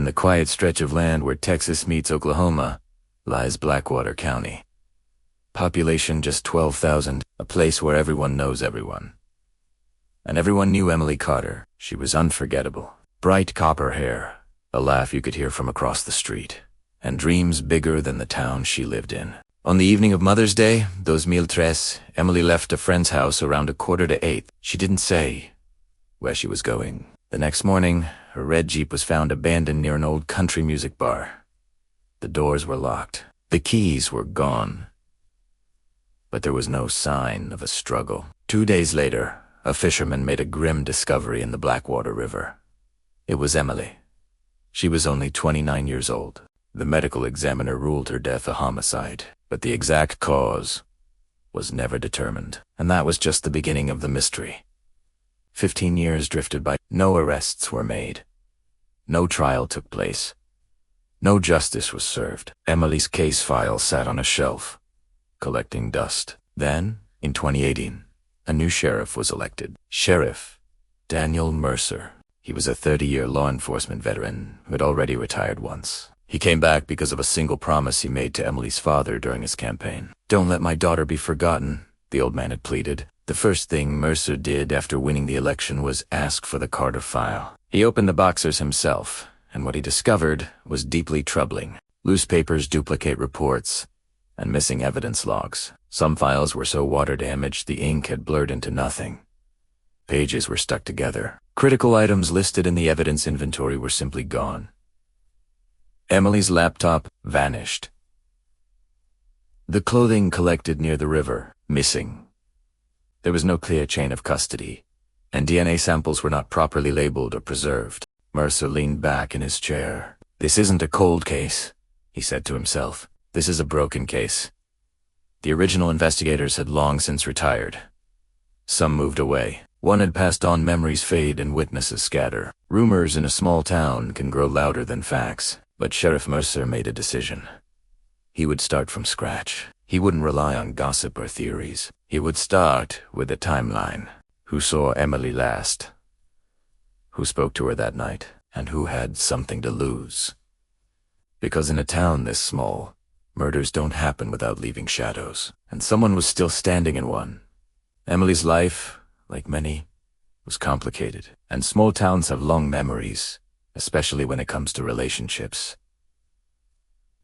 In the quiet stretch of land where Texas meets Oklahoma lies Blackwater County. Population just 12,000, a place where everyone knows everyone. And everyone knew Emily Carter. She was unforgettable. Bright copper hair, a laugh you could hear from across the street, and dreams bigger than the town she lived in. On the evening of Mother's Day, 2003, Emily left a friend's house around 7:45. She didn't say where she was going. The next morning, her red Jeep was found abandoned near an old country music bar. The doors were locked. The keys were gone. But there was no sign of a struggle. 2 days later, a fisherman made a grim discovery in the Blackwater River. It was Emily. She was only 29 years old. The medical examiner ruled her death a homicide, but the exact cause was never determined. And that was just the beginning of the mystery. 15 years drifted by. No arrests were made. No trial took place. No justice was served. Emily's case file sat on a shelf, collecting dust. Then, in 2018, a new sheriff was elected. Sheriff Daniel Mercer. He was a 30-year law enforcement veteran who had already retired once. He came back because of a single promise he made to Emily's father during his campaign. "Don't let my daughter be forgotten," the old man had pleaded. The first thing Mercer did after winning the election was ask for the Carter file. He opened the boxers himself, and what he discovered was deeply troubling. Loose papers, duplicate reports, and missing evidence logs. Some files were so water-damaged the ink had blurred into nothing. Pages were stuck together. Critical items listed in the evidence inventory were simply gone. Emily's laptop vanished. The clothing collected near the river, missing. There was no clear chain of custody, and DNA samples were not properly labeled or preserved. Mercer leaned back in his chair. "This isn't a cold case," he said to himself. "This is a broken case." The original investigators had long since retired. Some moved away. One had passed on, memories fade and witnesses scatter. Rumors in a small town can grow louder than facts, but Sheriff Mercer made a decision. He would start from scratch. He wouldn't rely on gossip or theories. He would start with a timeline. Who saw Emily last? Who spoke to her that night? And who had something to lose? Because in a town this small, murders don't happen without leaving shadows. And someone was still standing in one. Emily's life, like many, was complicated. And small towns have long memories, especially when it comes to relationships.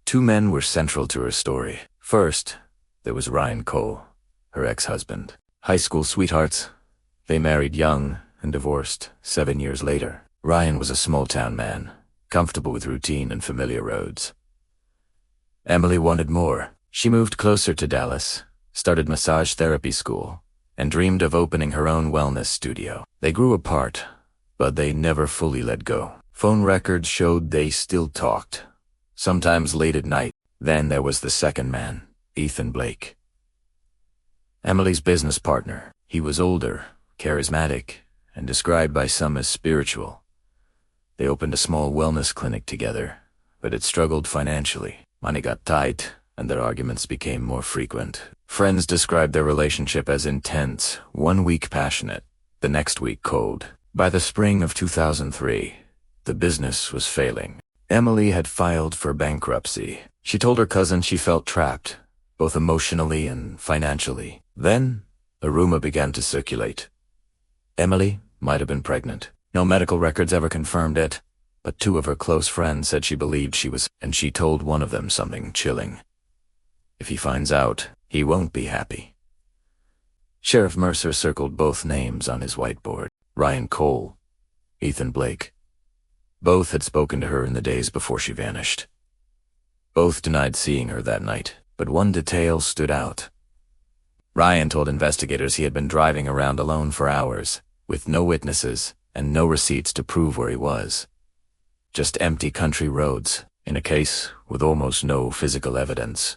Two men were central to her story. First, there was Ryan Cole, her ex-husband. High school sweethearts. They married young and divorced 7 years later. Ryan was a small-town man, comfortable with routine and familiar roads. Emily wanted more. She moved closer to Dallas, started massage therapy school, and dreamed of opening her own wellness studio. They grew apart, but they never fully let go. Phone records showed they still talked, sometimes late at night. Then there was the second man, Ethan Blake. Emily's business partner. He was older, charismatic, and described by some as spiritual. They opened a small wellness clinic together, but it struggled financially. Money got tight, and their arguments became more frequent. Friends described their relationship as intense, 1 week passionate, the next week cold. By the spring of 2003, the business was failing. Emily had filed for bankruptcy. She told her cousin she felt trapped, both emotionally and financially. Then, a rumor began to circulate. Emily might have been pregnant. No medical records ever confirmed it, but 2 of her close friends said she believed she was, and she told one of them something chilling. If he finds out, he won't be happy. Sheriff Mercer circled both names on his whiteboard. Ryan Cole, Ethan Blake. Both had spoken to her in the days before she vanished. Both denied seeing her that night, but one detail stood out. Ryan told investigators he had been driving around alone for hours, with no witnesses and no receipts to prove where he was. Just empty country roads. In a case with almost no physical evidence,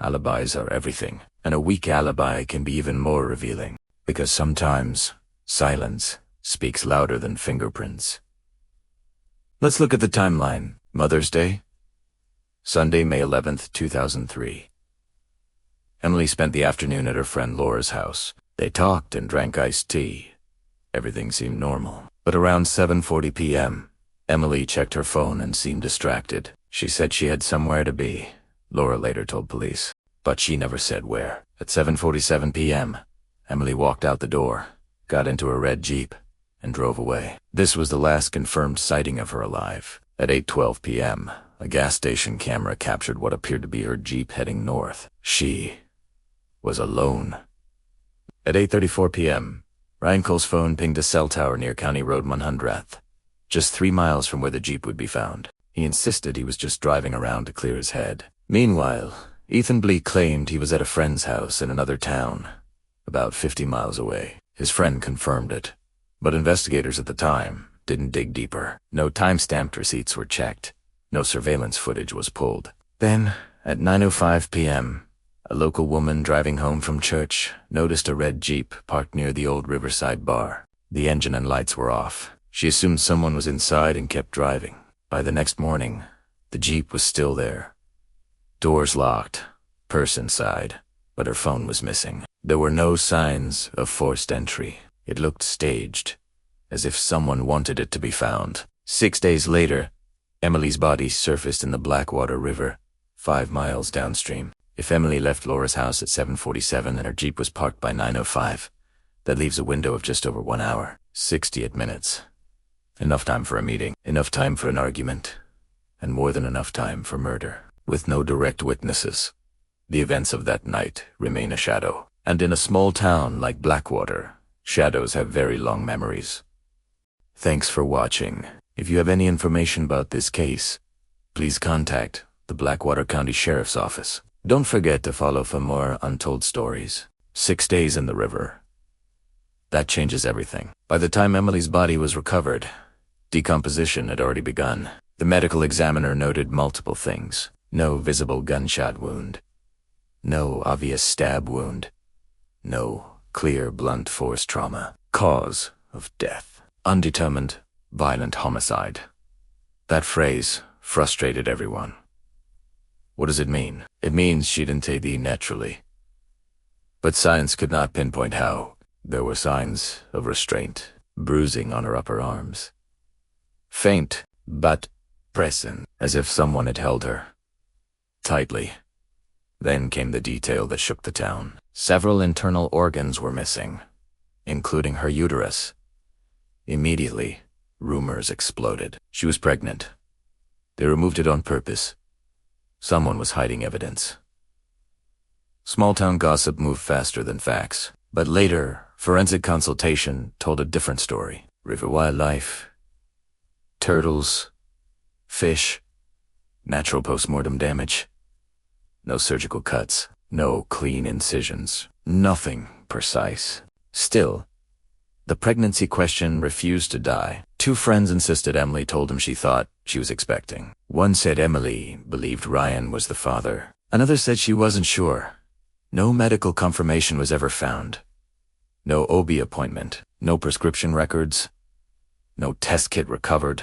alibis are everything, and a weak alibi can be even more revealing, because sometimes silence speaks louder than fingerprints. Let's look at the timeline. Mother's Day, Sunday, May 11th, 2003. Emily spent the afternoon at her friend Laura's house. They talked and drank iced tea. Everything seemed normal. But around 7:40 p.m., Emily checked her phone and seemed distracted. She said she had somewhere to be, Laura later told police. But she never said where. At 7:47 p.m., Emily walked out the door, got into a red Jeep, and drove away. This was the last confirmed sighting of her alive. At 8:12 p.m., a gas station camera captured what appeared to be her Jeep heading north. She was alone. At 8:34 p.m., Ryan Cole's phone pinged a cell tower near County Road 100th, just 3 miles from where the Jeep would be found. He insisted he was just driving around to clear his head. Meanwhile, Ethan Bleak claimed he was at a friend's house in another town, about 50 miles away. His friend confirmed it, but investigators at the time didn't dig deeper. No time-stamped receipts were checked. No surveillance footage was pulled. Then, at 9:05 p.m., a local woman driving home from church noticed a red Jeep parked near the old Riverside bar. The engine and lights were off. She assumed someone was inside and kept driving. By the next morning, the Jeep was still there. Doors locked, purse inside, but her phone was missing. There were no signs of forced entry. It looked staged, as if someone wanted it to be found. 6 days later, Emily's body surfaced in the Blackwater River, 5 miles downstream. If Emily left Laura's house at 7:47 and her Jeep was parked by 9:05, that leaves a window of just over 1 hour, 68 minutes. Enough time for a meeting, enough time for an argument, and more than enough time for murder. With no direct witnesses, the events of that night remain a shadow. And in a small town like Blackwater, shadows have very long memories. Thanks for watching. If you have any information about this case, please contact the Blackwater County Sheriff's Office. Don't forget to follow for more untold stories. 6 days in the river. That changes everything. By the time Emily's body was recovered, decomposition had already begun. The medical examiner noted multiple things. No visible gunshot wound. No obvious stab wound. No clear blunt force trauma. Cause of death: undetermined, violent homicide. That phrase frustrated everyone. What does it mean? It means she didn't die naturally. But science could not pinpoint how. There were signs of restraint, bruising on her upper arms. Faint, but present, as if someone had held her tightly. Then came the detail that shook the town. Several internal organs were missing, including her uterus. Immediately, rumors exploded. She was pregnant. They removed it on purpose. Someone was hiding evidence. Small-town gossip moved faster than facts. But later, forensic consultation told a different story. River wildlife, turtles, fish, natural post-mortem damage. No surgical cuts, no clean incisions, nothing precise. Still, the pregnancy question refused to die. 2 friends insisted Emily told him she thought she was expecting. One said Emily believed Ryan was the father. Another said she wasn't sure. No medical confirmation was ever found. No OB appointment, no prescription records, no test kit recovered.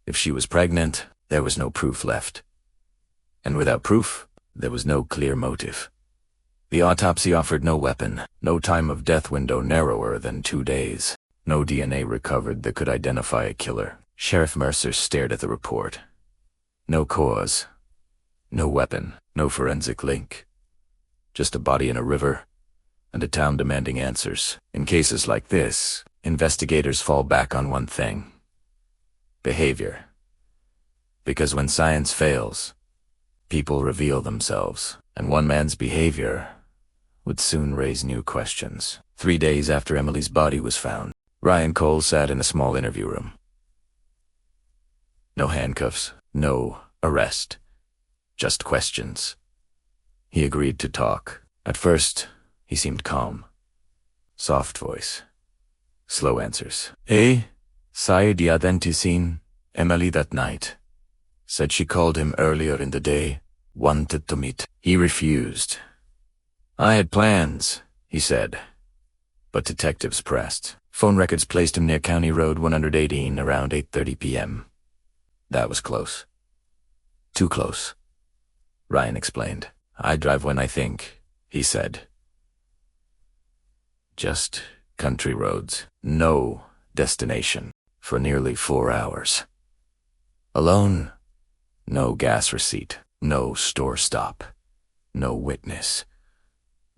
If she was pregnant, there was no proof left. And without proof, there was no clear motive. The autopsy offered no weapon, no time of death window narrower than 2 days. No DNA recovered that could identify a killer. Sheriff Mercer stared at the report. No cause, no weapon, no forensic link. Just a body in a river, and a town demanding answers. In cases like this, investigators fall back on one thing: behavior. Because when science fails, people reveal themselves, and one man's behavior would soon raise new questions. 3 days after Emily's body was found, Ryan Cole sat in a small interview room. No handcuffs, no arrest, just questions. He agreed to talk. At first, he seemed calm. Soft voice. Slow answers. Saya dia hadn't seen Emily that night. Said she called him earlier in the day, wanted to meet. He refused. I had plans, he said. But detectives pressed. Phone records placed him near County Road 118 around 8:30 p.m. That was close. Too close. Ryan explained. I drive when I think, he said. Just country roads. No destination. For nearly 4 hours. Alone. No gas receipt. No store stop. No witness.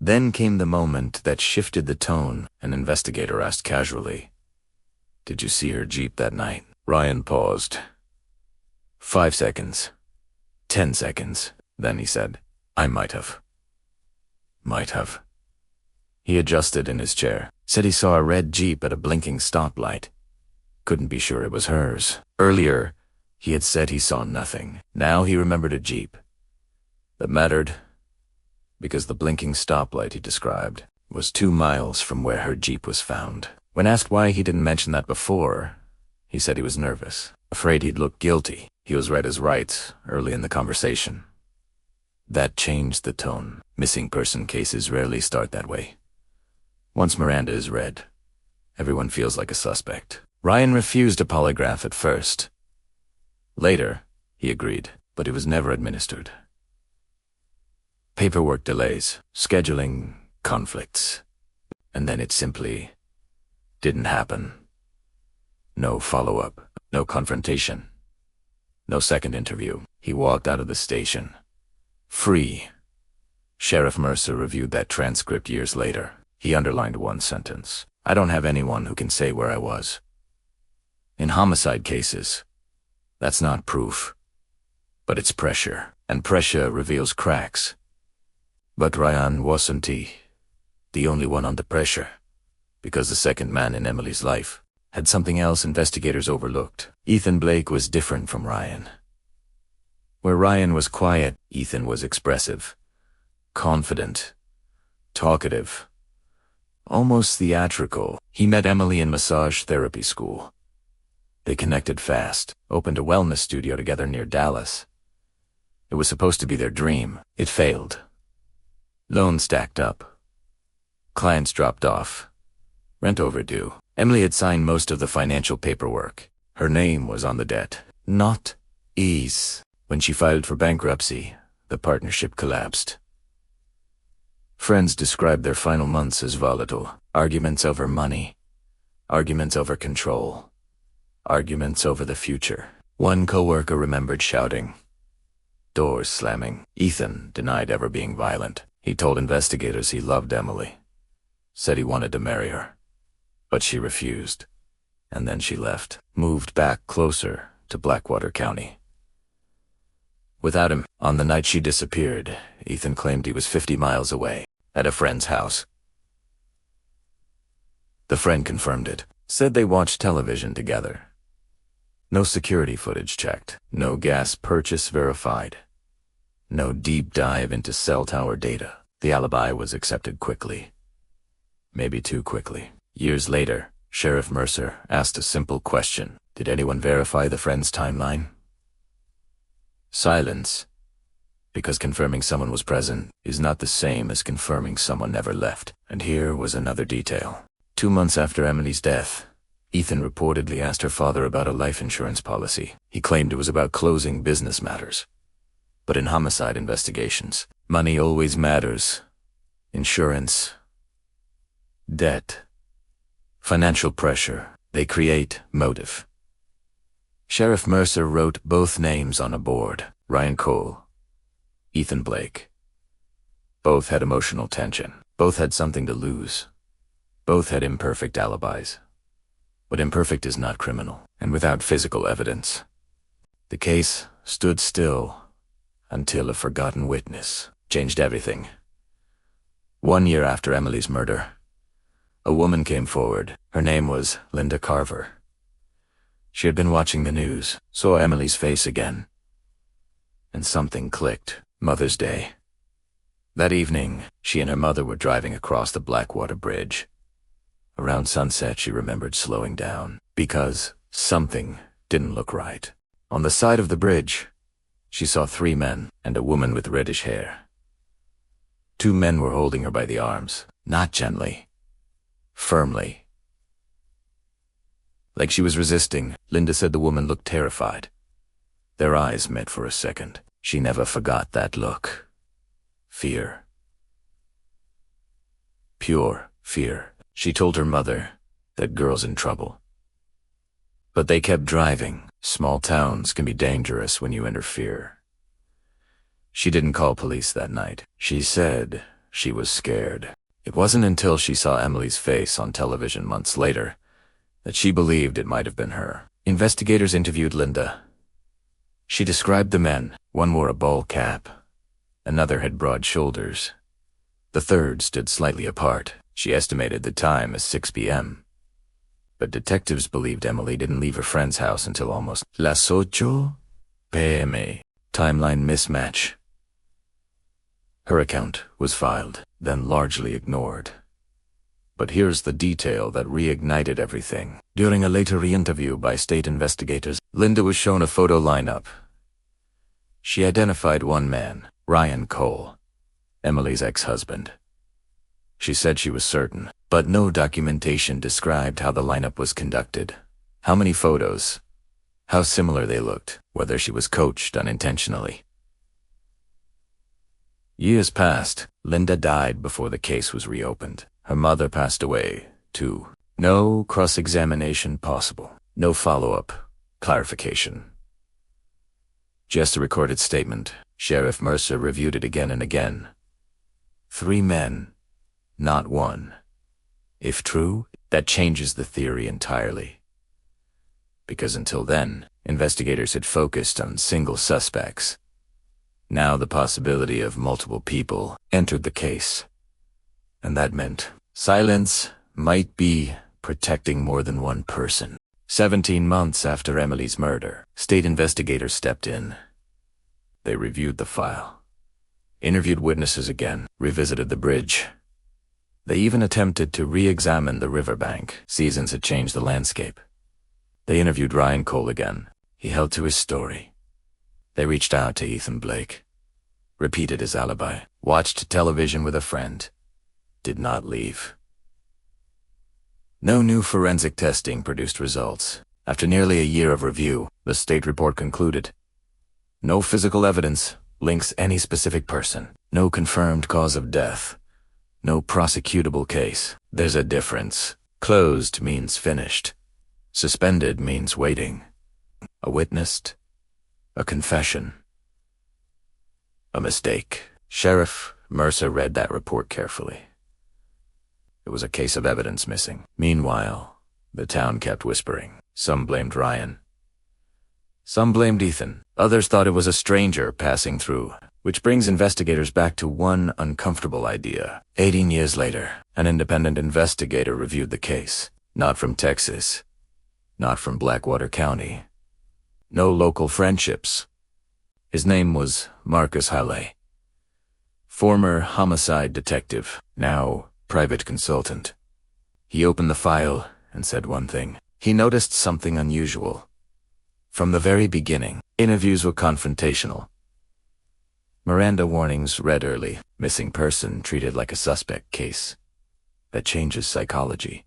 Then came the moment that shifted the tone. An investigator asked casually, "Did you see her Jeep that night?" Ryan paused. 5 seconds. 10 seconds. Then he said, "I might have." Might have. He adjusted in his chair. Said he saw a red Jeep at a blinking stoplight. Couldn't be sure it was hers. Earlier, he had said he saw nothing. Now he remembered a Jeep. That mattered because the blinking stoplight he described was 2 miles from where her Jeep was found. When asked why he didn't mention that before, he said he was nervous, afraid he'd look guilty. He was read his rights early in the conversation. That changed the tone. Missing person cases rarely start that way. Once Miranda is read, everyone feels like a suspect. Ryan refused a polygraph at first. Later, he agreed, but it was never administered. Paperwork delays, scheduling conflicts, and then it simply didn't happen. No follow-up, no confrontation, no second interview. He walked out of the station. Free. Sheriff Mercer reviewed that transcript years later. He underlined one sentence. "I don't have anyone who can say where I was." In homicide cases, that's not proof, but it's pressure, and pressure reveals cracks. But Ryan wasn't the only one under pressure, because the second man in Emily's life had something else investigators overlooked. Ethan Blake was different from Ryan. Where Ryan was quiet, Ethan was expressive, confident, talkative, almost theatrical. He met Emily in massage therapy school. They connected fast, opened a wellness studio together near Dallas. It was supposed to be their dream. It failed. Loans stacked up. Clients dropped off. Rent overdue. Emily had signed most of the financial paperwork. Her name was on the debt, not ease. When she filed for bankruptcy, the partnership collapsed. Friends described their final months as volatile. Arguments over money. Arguments over control. Arguments over the future. One coworker remembered shouting. Doors slamming. Ethan denied ever being violent. He told investigators he loved Emily. Said he wanted to marry her. But she refused. And then she left. Moved back closer to Blackwater County. Without him, on the night she disappeared, Ethan claimed he was 50 miles away, at a friend's house. The friend confirmed it. Said they watched television together. No security footage checked. No gas purchase verified. No deep dive into cell tower data. The alibi was accepted quickly. Maybe too quickly. Years later, Sheriff Mercer asked a simple question. Did anyone verify the friend's timeline? Silence. Because confirming someone was present is not the same as confirming someone never left. And here was another detail. 2 months after Emily's death, Ethan reportedly asked her father about a life insurance policy. He claimed it was about closing business matters. But in homicide investigations, money always matters. Insurance, debt, financial pressure, they create motive. Sheriff Mercer wrote both names on a board. Ryan Cole, Ethan Blake. Both had emotional tension. Both had something to lose. Both had imperfect alibis. But imperfect is not criminal, and without physical evidence. The case stood still until a forgotten witness changed everything. 1 year after Emily's murder, a woman came forward. Her name was Linda Carver. She had been watching the news, saw Emily's face again, and something clicked. Mother's Day. That evening, she and her mother were driving across the Blackwater Bridge. Around sunset, she remembered slowing down, because something didn't look right. On the side of the bridge, she saw 3 men and a woman with reddish hair. 2 men were holding her by the arms, not gently, firmly. Like she was resisting, Linda said the woman looked terrified. Their eyes met for a second. She never forgot that look. Fear. Pure fear. She told her mother that girl's in trouble. But they kept driving. Small towns can be dangerous when you interfere. She didn't call police that night. She said she was scared. It wasn't until she saw Emily's face on television months later that she believed it might have been her. Investigators interviewed Linda. She described the men. One wore a ball cap. Another had broad shoulders. The third stood slightly apart. She estimated the time as 6 p.m. But detectives believed Emily didn't leave her friend's house until almost las 8 p.m. Timeline mismatch. Her account was filed, then largely ignored. But here's the detail that reignited everything. During a later re-interview by state investigators, Linda was shown a photo lineup. She identified one man, Ryan Cole, Emily's ex-husband. She said she was certain, but no documentation described how the lineup was conducted, how many photos, how similar they looked, whether she was coached unintentionally. Years passed. Linda died before the case was reopened. Her mother passed away, too. No cross-examination possible. No follow-up, clarification. Just a recorded statement. Sheriff Mercer reviewed it again and again. 3 men, not one. If true, that changes the theory entirely. Because until then, investigators had focused on single suspects. Now the possibility of multiple people entered the case. And that meant silence might be protecting more than one person. 17 months after Emily's murder, state investigators stepped in. They reviewed the file, interviewed witnesses again, revisited the bridge. They even attempted to re-examine the riverbank. Seasons had changed the landscape. They interviewed Ryan Cole again. He held to his story. They reached out to Ethan Blake, repeated his alibi, watched television with a friend, did not leave. No new forensic testing produced results. After nearly a year of review, the state report concluded. No physical evidence links any specific person. No confirmed cause of death. No prosecutable case. There's a difference. Closed means finished. Suspended means waiting. A witness. A confession. A mistake. Sheriff Mercer read that report carefully. It was a case of evidence missing. Meanwhile, the town kept whispering. Some blamed Ryan. Some blamed Ethan. Others thought it was a stranger passing through. Which brings investigators back to one uncomfortable idea. 18 years later, an independent investigator reviewed the case. Not from Texas. Not from Blackwater County. No local friendships. His name was Marcus Halle. Former homicide detective, now private consultant. He opened the file and said one thing. He noticed something unusual. From the very beginning, interviews were confrontational. Miranda warnings read early. Missing person treated like a suspect case. That changes psychology.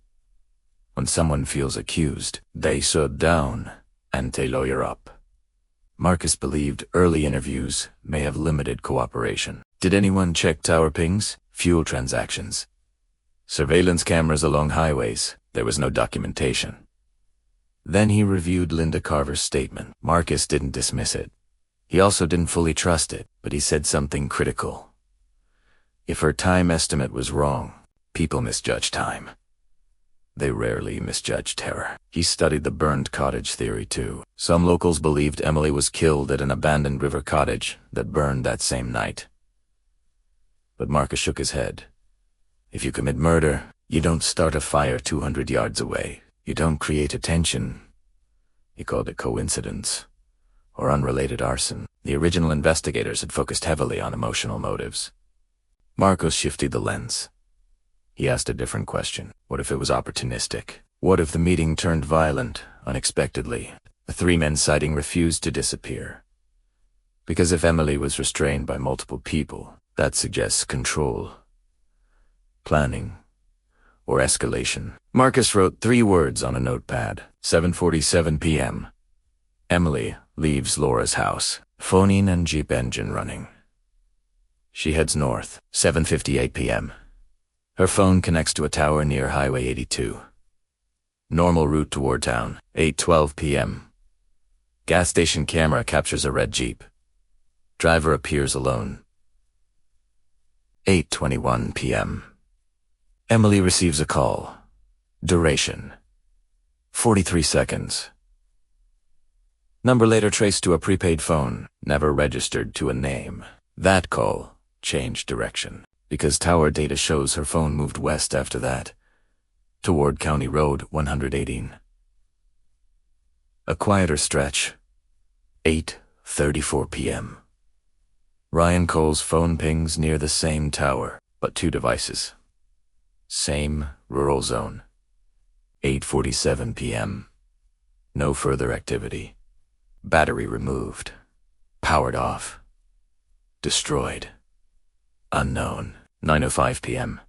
When someone feels accused, they sit down and they lawyer up. Marcus believed early interviews may have limited cooperation. Did anyone check tower pings, fuel transactions? Surveillance cameras along highways. There was no documentation. Then he reviewed Linda Carver's statement. Marcus didn't dismiss it. He also didn't fully trust it, but he said something critical. If her time estimate was wrong, people misjudge time. They rarely misjudge terror. He studied the burned cottage theory too. Some locals believed Emily was killed at an abandoned river cottage that burned that same night. But Marcus shook his head. If you commit murder, you don't start a fire 200 yards away. You don't create a tension. He called it coincidence. Or unrelated arson. The original investigators had focused heavily on emotional motives. Marcus shifted the lens. He asked a different question. What if it was opportunistic? What if the meeting turned violent, unexpectedly? The 3 men sighting refused to disappear. Because if Emily was restrained by multiple people, that suggests control, planning, or escalation. Marcus wrote 3 words on a notepad. 7:47 p.m. Emily leaves Laura's house. Phone and Jeep engine running. She heads north. 7:58 p.m. Her phone connects to a tower near Highway 82. Normal route toward town, 8:12 p.m. Gas station camera captures a red Jeep. Driver appears alone. 8:21 p.m. Emily receives a call. Duration: 43 seconds. Number later traced to a prepaid phone, never registered to a name. That call changed direction, because tower data shows her phone moved west after that, toward County Road 118. A quieter stretch, 8:34 p.m. Ryan Cole's phone pings near the same tower, but two devices. Same rural zone. 8:47 p.m. No further activity. Battery removed. Powered off. Destroyed. Unknown. 9:05 p.m.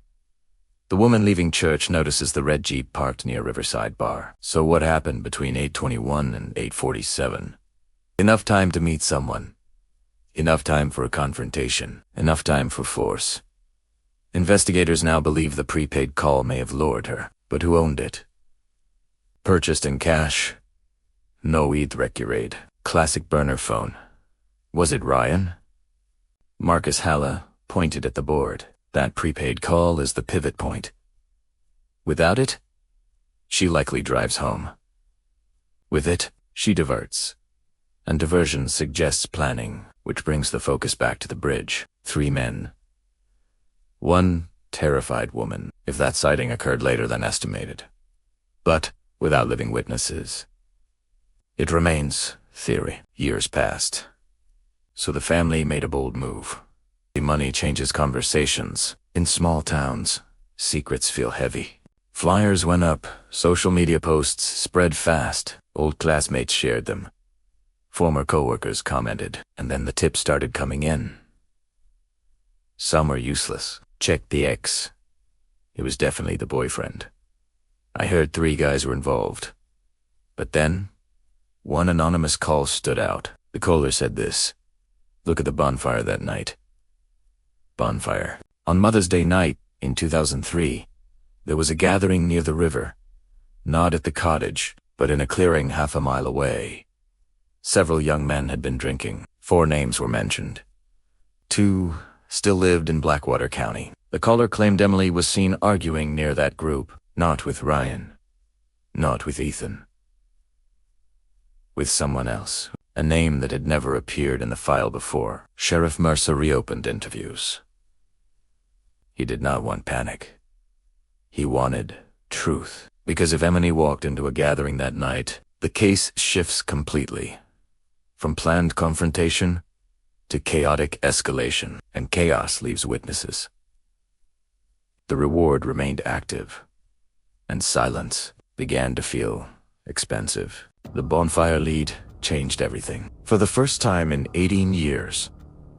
The woman leaving church notices the red Jeep parked near Riverside Bar. So what happened between 8:21 and 8:47? Enough time to meet someone. Enough time for a confrontation. Enough time for force. Investigators now believe the prepaid call may have lured her, but who owned it? Purchased in cash? No Eidrekuraid. Classic burner phone. Was it Ryan? Marcus Halla pointed at the board. That prepaid call is the pivot point. Without it, she likely drives home. With it, she diverts. And diversion suggests planning, which brings the focus back to the bridge. 3 men. 1 terrified woman, if that sighting occurred later than estimated. But without living witnesses. It remains theory. Years passed. So the family made a bold move. Money changes conversations. In small towns, secrets feel heavy. Flyers went up, social media posts spread fast, old classmates shared them. Former coworkers commented, and then the tips started coming in. Some were useless. Check the ex. It was definitely the boyfriend. I heard 3 guys were involved. But then, one anonymous call stood out. The caller said this: "Look at the bonfire that night." Bonfire. On Mother's Day night, in 2003, there was a gathering near the river. Not at the cottage, but in a clearing half a mile away. Several young men had been drinking. 4 names were mentioned. 2 still lived in Blackwater County. The caller claimed Emily was seen arguing near that group, not with Ryan, not with Ethan. With someone else, a name that had never appeared in the file before. Sheriff Mercer reopened interviews. He did not want panic. He wanted truth. Because if Emily walked into a gathering that night, the case shifts completely. From planned confrontation to chaotic escalation, and chaos leaves witnesses. The reward remained active, and silence began to feel expensive. The bonfire lead changed everything. For the first time in 18 years,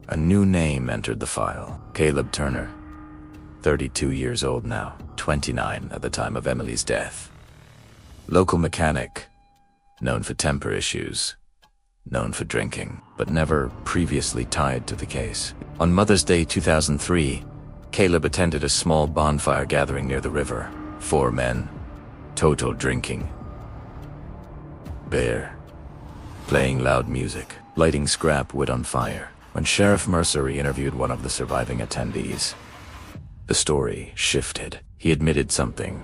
a new name entered the file. Caleb Turner. 32 years old now, 29 at the time of Emily's death. Local mechanic, known for temper issues, known for drinking, but never previously tied to the case. On Mother's Day 2003, Caleb attended a small bonfire gathering near the river. 4 men, total drinking. Beer, playing loud music, lighting scrap wood on fire. When Sheriff Mercer interviewed one of the surviving attendees, the story shifted. He admitted something.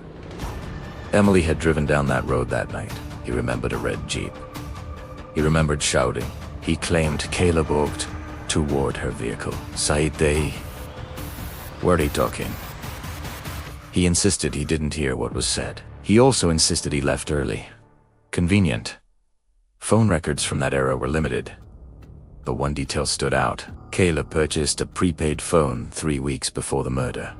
Emily had driven down that road that night. He remembered a red Jeep. He remembered shouting. He claimed Caleb walked toward her vehicle. Saite, were they talking? He insisted he didn't hear what was said. He also insisted he left early. Convenient. Phone records from that era were limited. But one detail stood out. Caleb purchased a prepaid phone 3 weeks before the murder.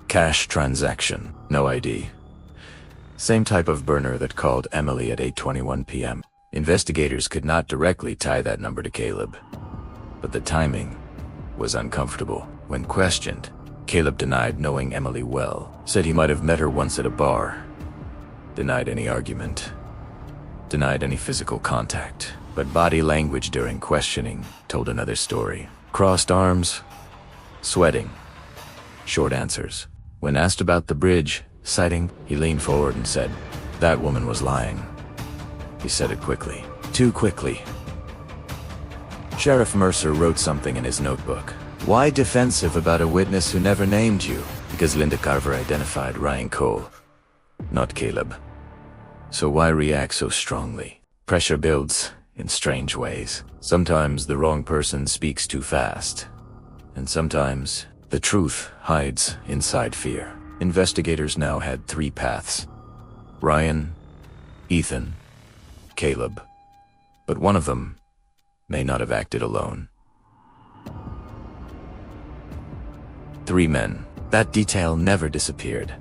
Cash transaction, no ID. Same type of burner that called Emily at 8:21 p.m. Investigators could not directly tie that number to Caleb, but the timing was uncomfortable. When questioned, Caleb denied knowing Emily well, said he might have met her once at a bar, denied any argument, denied any physical contact. But body language during questioning told another story. Crossed arms, sweating, short answers. When asked about the bridge, Sighting, he leaned forward and said, "That woman was lying." He said it quickly. Too quickly. Sheriff Mercer wrote something in his notebook. Why defensive about a witness who never named you? Because Linda Carver identified Ryan Cole, not Caleb. So why react so strongly? Pressure builds in strange ways. Sometimes the wrong person speaks too fast, and sometimes the truth hides inside fear. Investigators now had 3 paths: Ryan, Ethan, Caleb. But one of them may not have acted alone. 3 men. That detail never disappeared.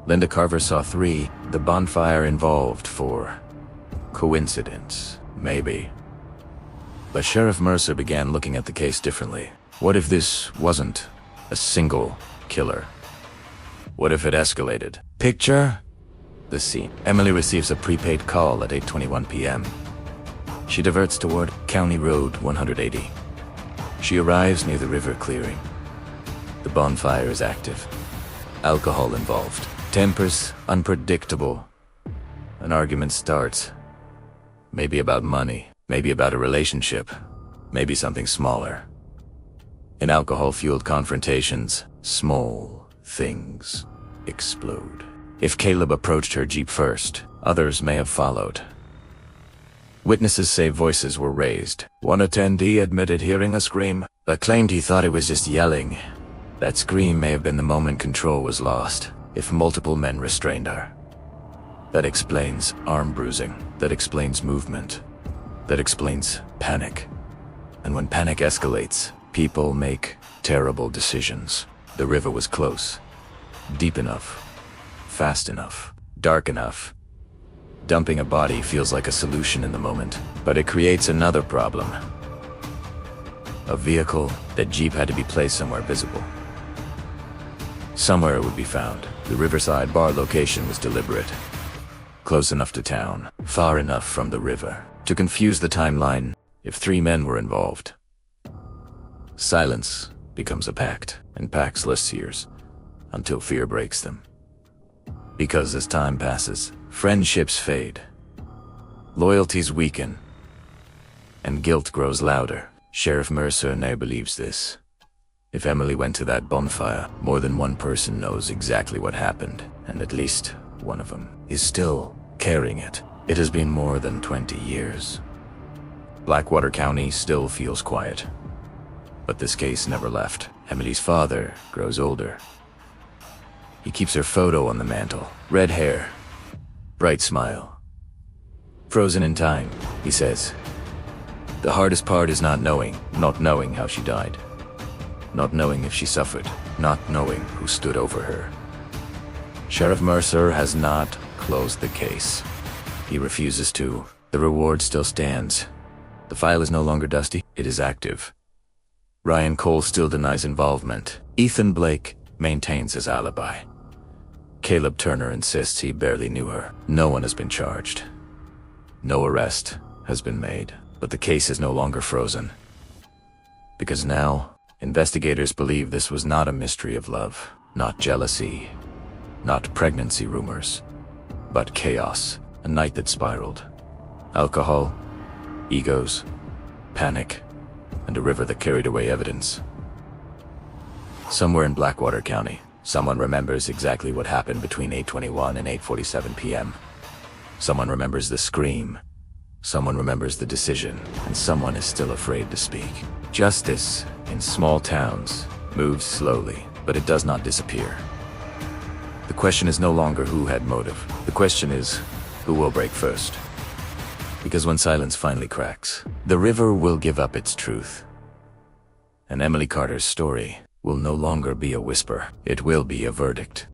Linda Carver saw 3. The bonfire involved 4. Coincidence? Maybe. But Sheriff Mercer began looking at the case differently. What if this wasn't a single killer? What if it escalated? Picture the scene. Emily receives a prepaid call at 8:21 p.m. She diverts toward County Road 180. She arrives near the river clearing. The bonfire is active. Alcohol involved. Tempers unpredictable. An argument starts. Maybe about money. Maybe about a relationship. Maybe something smaller. In alcohol-fueled confrontations, small things explode. If Caleb approached her Jeep first, others may have followed. Witnesses say voices were raised. One attendee admitted hearing a scream, but claimed he thought it was just yelling. That scream may have been the moment control was lost, if multiple men restrained her. That explains arm bruising. That explains movement. That explains panic. And when panic escalates, people make terrible decisions. The river was close. Deep enough. Fast enough. Dark enough. Dumping a body feels like a solution in the moment, but it creates another problem. A vehicle, that Jeep had to be placed somewhere visible. Somewhere it would be found. The Riverside bar location was deliberate. Close enough to town, far enough from the river to confuse the timeline if 3 men were involved. Silence becomes a pact, and pacts last years, until fear breaks them. Because as time passes, friendships fade, loyalties weaken, and guilt grows louder. Sheriff Mercer now believes this. If Emily went to that bonfire, more than one person knows exactly what happened, and at least one of them is still carrying it. It has been more than 20 years. Blackwater County still feels quiet. But this case never left. Emily's father grows older. He keeps her photo on the mantle. Red hair. Bright smile. Frozen in time, he says. The hardest part is not knowing how she died. Not knowing if she suffered. Not knowing who stood over her. Sheriff Mercer has not closed the case. He refuses to. The reward still stands. The file is no longer dusty, it is active. Ryan Cole still denies involvement. Ethan Blake maintains his alibi. Caleb Turner insists he barely knew her. No one has been charged. No arrest has been made. But the case is no longer frozen. Because now, investigators believe this was not a mystery of love, not jealousy, not pregnancy rumors, but chaos, a night that spiraled. Alcohol, egos, panic, and a river that carried away evidence. Somewhere in Blackwater County, someone remembers exactly what happened between 8:21 and 8:47 p.m. Someone remembers the scream. Someone remembers the decision, and someone is still afraid to speak. Justice in small towns moves slowly, but it does not disappear. The question is no longer who had motive. The question is, who will break first? Because when silence finally cracks, the river will give up its truth. And Emily Carter's story will no longer be a whisper. It will be a verdict.